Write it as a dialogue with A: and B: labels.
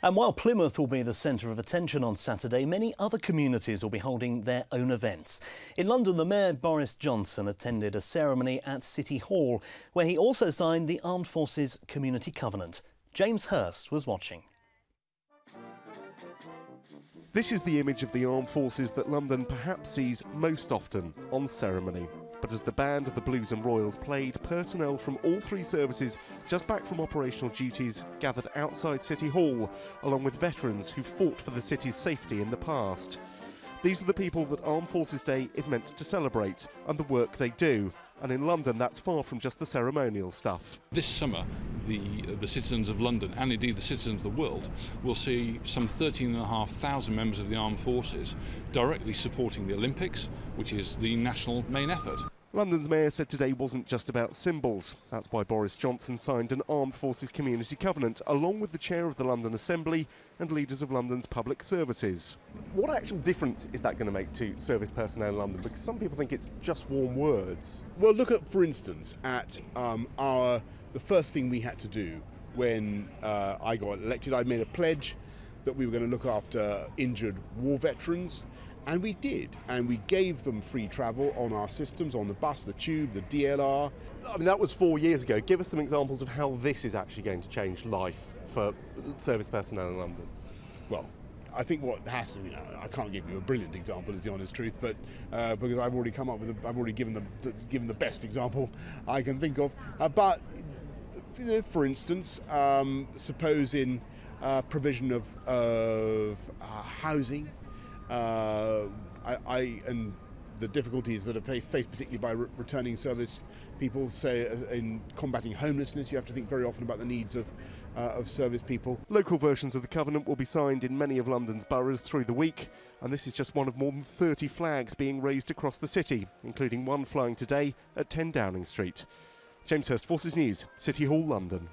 A: And while Plymouth will be the centre of attention on Saturday, many other communities will be holding their own events. In London, the Mayor Boris Johnson attended a ceremony at City Hall, where he also signed the Armed Forces Community Covenant. James Hurst was watching.
B: This is the image of the armed forces that London perhaps sees most often on ceremony. But as the band of the Blues and Royals played, personnel from all three services just back from operational duties gathered outside City Hall, along with veterans who fought for the city's safety in the past. These are the people that Armed Forces Day is meant to celebrate and the work they do. And in London, that's far from just the ceremonial stuff.
C: This summer, the citizens of London, and indeed the citizens of the world, will see some 13,500 members of the armed forces directly supporting the Olympics, which is the national main effort.
B: London's mayor said today wasn't just about symbols. That's why Boris Johnson signed an Armed Forces Community Covenant, along with the chair of the London Assembly and leaders of London's public services. What actual difference is that going to make to service personnel in London? Because some people think it's just warm words.
D: Well, look at, for instance, at the first thing we had to do when I got elected. I made a pledge that we were going to look after injured war veterans. And we did, and we gave them free travel on our systems, on the bus, the tube, the DLR.
B: I mean, that was 4 years ago. Give us some examples of how this is actually going to change life for service personnel in London.
D: Well, I think what has to, I can't give you a brilliant example, is the honest truth, but because I've already come up with, I've already given the best example I can think of. But for instance, suppose in provision of housing. And the difficulties that are faced particularly by returning service people, say in combating homelessness, you have to think very often about the needs of service people.
B: Local versions of the covenant will be signed in many of London's boroughs through the week, and this is just one of more than 30 flags being raised across the city, including one flying today at 10 Downing Street. James Hurst, Forces News, City Hall, London.